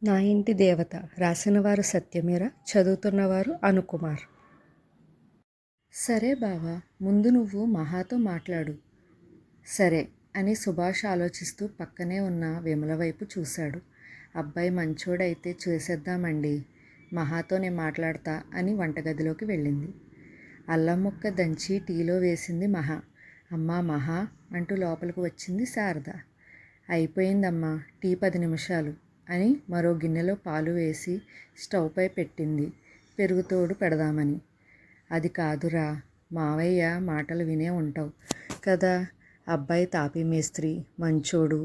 నా ఇంటి దేవత రాసినవారు సత్యమీర, చదువుతున్నవారు అనుకుమార్. సరే బావా, ముందు నువ్వు మహాతో మాట్లాడు. సరే అని సుభాష్ ఆలోచిస్తూ పక్కనే ఉన్న విమల వైపు చూశాడు. అబ్బాయి మంచోడైతే చేసేద్దామండి, మహాతో నేను మాట్లాడతా అని వంటగదిలోకి వెళ్ళింది. అల్లం ముక్క దంచి టీలో వేసింది మహా. అమ్మా మహా అంటూ లోపలికి వచ్చింది శారద. అయిపోయిందమ్మా, టీ 10 నిమిషాలు అని మరో గిన్నెలో పాలు వేసి స్టవ్పై పెట్టింది, పెరుగుతోడు పెడదామని. అది కాదురా, మావయ్య మాటలు వినే ఉంటావు కదా, అబ్బాయి తాపీ మేస్త్రి, మంచోడు,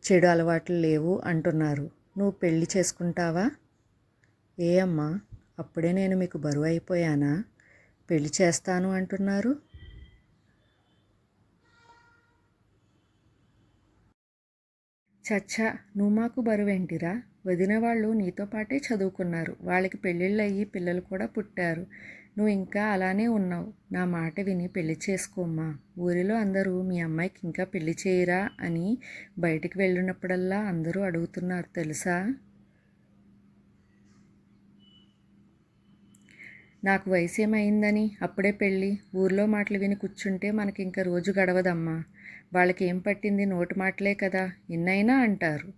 చెడు అలవాట్లు లేవు అంటున్నారు. నువ్వు పెళ్లి చేసుకుంటావా? ఏ అమ్మా, అప్పుడే నేను మీకు బరువు అయిపోయానా? పెళ్లి చేస్తాను అంటున్నారు. చచ్చా, నువ్వు మాకు బరువేంటిరా? వదిన వాళ్ళు నీతో పాటే చదువుకున్నారు, వాళ్ళకి పెళ్ళిళ్ళయ్యి పిల్లలు కూడా పుట్టారు. నువ్వు ఇంకా అలానే ఉన్నావు. నా మాట విని పెళ్లి చేసుకోమ్మా. ఊరిలో అందరూ మీ అమ్మాయికి ఇంకా పెళ్లి చేయరా అని బయటికి వెళ్ళినప్పుడల్లా అందరూ అడుగుతున్నారు తెలుసా? నాకు వయసు ఏమైందని అప్పుడే పెళ్ళి? ఊర్లో మాటలు విని కూర్చుంటే మనకి ఇంకా రోజు గడవదమ్మా. వాళ్ళకి ఏం పట్టింది? నోటి మాటలే కదా, ఎన్నైనా అంటారు.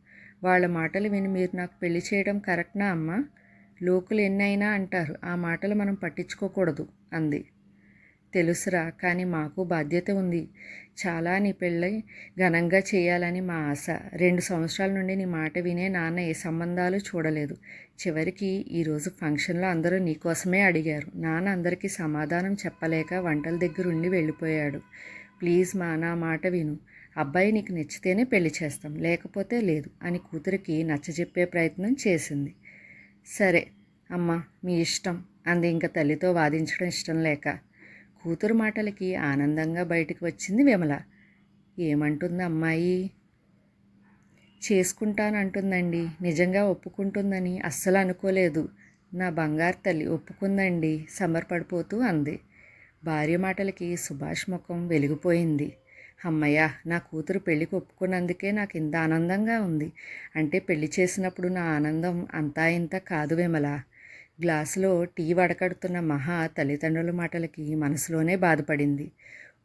వాళ్ళ మాటలు విని మీరు నాకు పెళ్లి చేయడం కరెక్ట్నా అమ్మా? లోకులు ఎన్నైనా అంటారు, ఆ మాటలు మనం పట్టించుకోకూడదు అంది. తెలుసురా, కానీ మాకు బాధ్యత ఉంది. చాలా నీ పెళ్ళై ఘనంగా చేయాలని మా ఆశ. 2 సంవత్సరాల నుండి నీ మాట వినే నాన్న ఏ సంబంధాలు చూడలేదు. చివరికి ఈరోజు ఫంక్షన్లో అందరూ నీకోసమే అడిగారు. నాన్న అందరికీ సమాధానం చెప్పలేక వంటల దగ్గరుండి వెళ్ళిపోయాడు. ప్లీజ్ మా, నా మాట విను. అబ్బాయి నీకు నచ్చితేనే పెళ్లి చేస్తాం, లేకపోతే లేదు అని కూతురికి నచ్చజెప్పే ప్రయత్నం చేసింది. సరే అమ్మా, మీ ఇష్టం అంది ఇంకా తల్లితో వాదించడం ఇష్టం లేక. కూతురు మాటలకి ఆనందంగా బయటికి వచ్చింది విమల. ఏమంటుంది అమ్మాయి? చేసుకుంటానంటుందండి. నిజంగా ఒప్పుకుంటుందని అస్సలు అనుకోలేదు. నా బంగారు తల్లి ఒప్పుకుందండి సంబరపడిపోతూ అంది. భార్య మాటలకి సుభాష్ ముఖం వెలిగిపోయింది. అమ్మయ్య, నా కూతురు పెళ్ళికి ఒప్పుకున్నందుకే నాకు ఇంత ఆనందంగా ఉంది. అంటే పెళ్లి చేసినప్పుడు నా ఆనందం అంతా ఇంత కాదు విమల. గ్లాసులో టీ వడకడుతున్న మహా తల్లిదండ్రుల మాటలకి మనసులోనే బాధపడింది.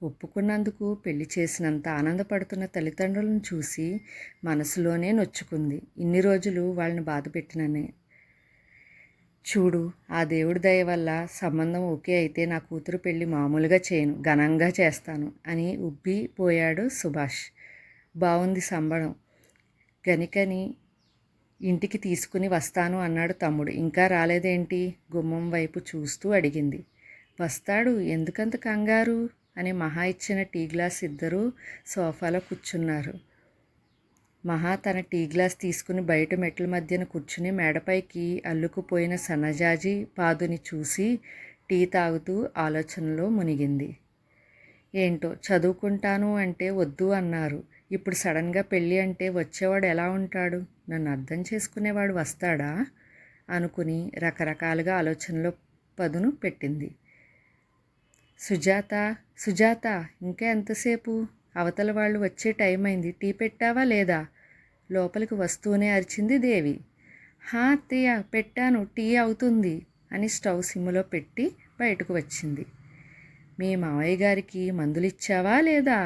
ఒప్పుకున్నందుకు పెళ్లి చేసినంత ఆనందపడుతున్న తల్లిదండ్రులను చూసి మనసులోనే నొచ్చుకుంది. ఇన్ని రోజులు వాళ్ళని బాధ పెట్టిననే. చూడు, ఆ దేవుడి దయ వల్ల సంబంధం ఓకే అయితే నా కూతురు పెళ్ళి మామూలుగా చేయను, ఘనంగా చేస్తాను అని ఉబ్బిపోయాడు సుభాష్. బాగుంది సంబడం, గనికని ఇంటికి తీసుకుని వస్తాను అన్నాడు తమ్ముడు. ఇంకా రాలేదేంటి? గుమ్మం వైపు చూస్తూ అడిగింది. వస్తాడు, ఎందుకంత కంగారు అని మహా ఇచ్చిన టీ గ్లాస్ ఇద్దరూ సోఫాలో కూర్చున్నారు. మహా తన టీ గ్లాస్ తీసుకుని బయట మెట్ల మధ్యన కూర్చుని మేడపైకి అల్లుకుపోయిన సన్నజాజి పాదుని చూసి టీ తాగుతూ ఆలోచనలో మునిగింది. ఏంటో, చదువుకుంటాను అంటే వద్దు అన్నారు, ఇప్పుడు సడన్గా పెళ్ళి అంటే వచ్చేవాడు ఎలా ఉంటాడు? నన్ను అర్థం చేసుకునేవాడు వస్తాడా అనుకుని రకరకాలుగా ఆలోచనలో పదును పెట్టింది. సుజాత, సుజాత, ఇంకా ఎంతసేపు? అవతల వాళ్ళు వచ్చే టైం అయింది, టీ పెట్టావా లేదా? లోపలికి వస్తూనే అరిచింది దేవి. హా అత్తయ్య, పెట్టాను, టీ అవుతుంది అని స్టవ్ సిమ్లో పెట్టి బయటకు వచ్చింది. మీ మావయ్య గారికి మందులిచ్చావా లేదా?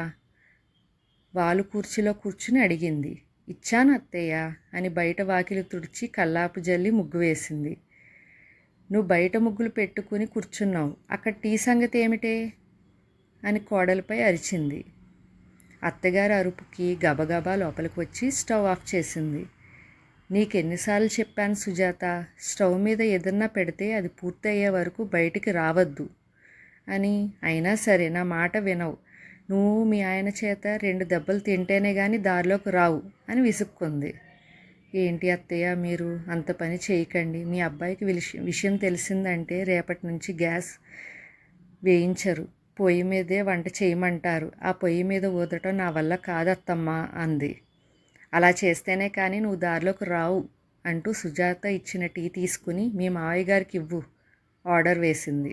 వాలు కుర్చీలో కూర్చుని అడిగింది. ఇచ్చాను అత్తయ్య అని బయట వాకిలి తుడిచి కల్లాపు జల్లి ముగ్గు వేసింది. నువ్వు బయట ముగ్గులు పెట్టుకుని కూర్చున్నావు, అక్కడ టీ సంగతి ఏమిటే అని కోడలిపై అరిచింది. అత్తగారి అరుపుకి గబగబా లోపలికి వచ్చి స్టవ్ ఆఫ్ చేసింది. నీకెన్నిసార్లు చెప్పాను సుజాత, స్టవ్ మీద ఏదన్నా పెడితే అది పూర్తయ్యే వరకు బయటికి రావద్దు అని. అయినా సరే నా మాట వినవు. నువ్వు మీ ఆయన చేత 2 దెబ్బలు తింటేనే కానీ దారిలోకి రావు అని విసుక్కుంది. ఏంటి అత్తయ్య, మీరు అంత పని చేయకండి. మీ అబ్బాయికి విషయం తెలిసిందంటే రేపటి నుంచి గ్యాస్ వేయించరు, పొయ్యి మీదే వంట చేయమంటారు. ఆ పొయ్యి మీద ఊదటం నా వల్ల కాదత్తమ్మా అంది. అలా చేస్తేనే కానీ నువ్వు దారిలోకి రావు అంటూ సుజాత ఇచ్చిన టీ తీసుకుని మీ మావయ్య గారికి ఇవ్వు ఆర్డర్ వేసింది.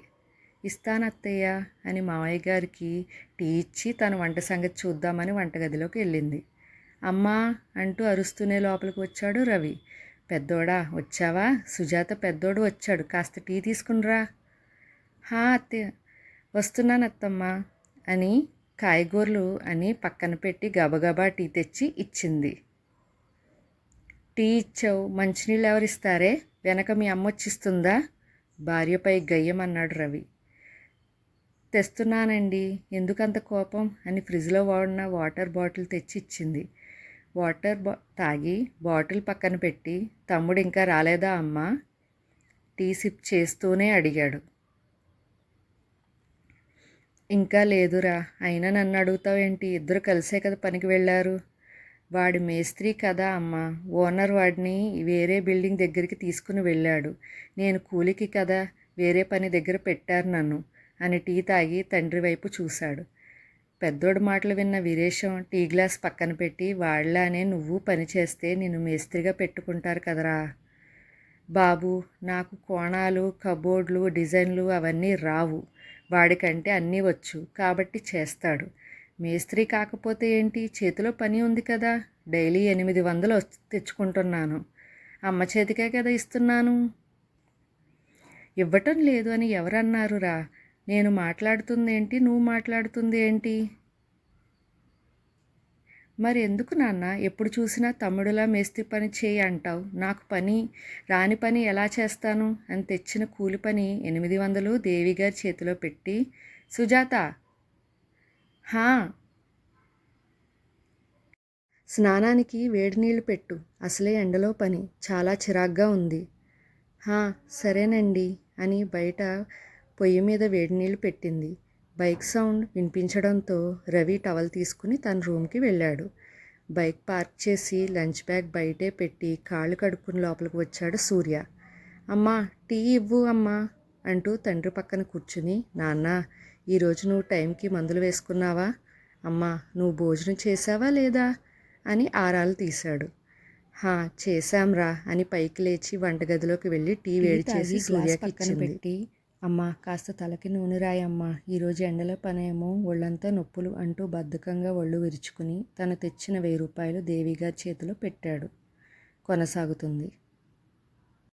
ఇస్తాను అత్తయ్య అని మావయ్య గారికి టీ ఇచ్చి తన వంట సంగతి చూద్దామని వంటగదిలోకి వెళ్ళింది. అమ్మా అంటూ అరుస్తూనే లోపలికి వచ్చాడు రవి. పెద్దోడా వచ్చావా? సుజాత పెద్దోడు వచ్చాడు, కాస్త టీ తీసుకునిరా. హా అత్తయ్య, వస్తున్నాను అత్తమ్మ అని కాయగూరలు అని పక్కన పెట్టి గబగబా టీ తెచ్చి ఇచ్చింది. టీ ఇచ్చావు, మంచినీళ్ళు ఎవరిస్తారే? వెనక మీ అమ్మ వచ్చిస్తుందా? భార్యపై గయ్యమన్నాడు రవి. తెస్తున్నానండి, ఎందుకంత కోపం అని ఫ్రిడ్జ్లో వాడిన వాటర్ బాటిల్ తెచ్చి ఇచ్చింది. తాగి బాటిల్ పక్కన పెట్టి, తమ్ముడు ఇంకా రాలేదా అమ్మా? టీ సిప్ చేస్తూనే అడిగాడు. ఇంకా లేదురా. అయినా నన్ను అడుగుతావేంటి? ఇద్దరు కలిసే కదా పనికి వెళ్ళారు. వాడి మేస్త్రి కదా అమ్మా. ఓనర్ వాడిని వేరే బిల్డింగ్ దగ్గరికి తీసుకుని వెళ్ళాడు. నేను కూలికి కదా వేరే పని దగ్గర పెట్టారు నన్ను అని టీ తాగి తండ్రి వైపు చూశాడు. పెద్దోడి మాటలు విన్న వీరేశం టీ గ్లాస్ పక్కన పెట్టి, వాళ్ళనే నువ్వు పని చేస్తే నేను మేస్త్రిగా పెట్టుకుంటారు కదరా బాబు. నాకు కోణాలు, కబోర్డ్లు, డిజైన్లు అవన్నీ రావు. వాడికంటే అన్నీ వచ్చు కాబట్టి చేస్తాడు. మేస్త్రి కాకపోతే ఏంటి, చేతిలో పని ఉంది కదా. డైలీ 800 తెచ్చుకుంటున్నాను. అమ్మ చేతికే కదా ఇస్తున్నాను. ఇవ్వటం లేదు అని ఎవరన్నారురా? నేను మాట్లాడుతుంది ఏంటి, నువ్వు మాట్లాడుతుంది ఏంటి? మరి ఎందుకు నాన్న ఎప్పుడు చూసినా తమ్ముడులా మేస్త్రి పని చేయి అంటావు? నాకు రాని పని ఎలా చేస్తాను అని తెచ్చిన కూలి పని 800 దేవిగారి చేతిలో పెట్టి, సుజాత, హా, స్నానానికి వేడి నీళ్లు పెట్టు, అసలే ఎండలో పని చాలా చిరాగ్గా ఉంది. హా సరేనండి అని బయట పొయ్యి మీద వేడి నీళ్లు పెట్టింది. బైక్ సౌండ్ వినిపించడంతో రవి టవల్ తీసుకుని తన రూమ్కి వెళ్ళాడు. బైక్ పార్క్ చేసి లంచ్ బ్యాగ్ బయటే పెట్టి కాళ్ళు కడుక్కుని లోపలికి వచ్చాడు సూర్య. అమ్మా టీ ఇవ్వు అమ్మా అంటూ తండ్రి పక్కన కూర్చుని, నాన్న ఈరోజు నువ్వు టైంకి మందులు వేసుకున్నావా? అమ్మా నువ్వు భోజనం చేసావా లేదా అని ఆరాలు తీశాడు. హా చేశాంరా అని పైకి లేచి వంటగదిలోకి వెళ్ళి టీ వేడి చేసి సూర్యకి ఇచ్చింది. అమ్మా కాస్త తలకి నూనె రాయమ్మా, ఈరోజు ఎండల పనేమో ఒళ్ళంతా నొప్పులు అంటూ బద్ధకంగా ఒళ్ళు విరుచుకుని తను తెచ్చిన 1000 రూపాయలు దేవిగారి చేతిలో పెట్టాడు. కొనసాగుతుంది.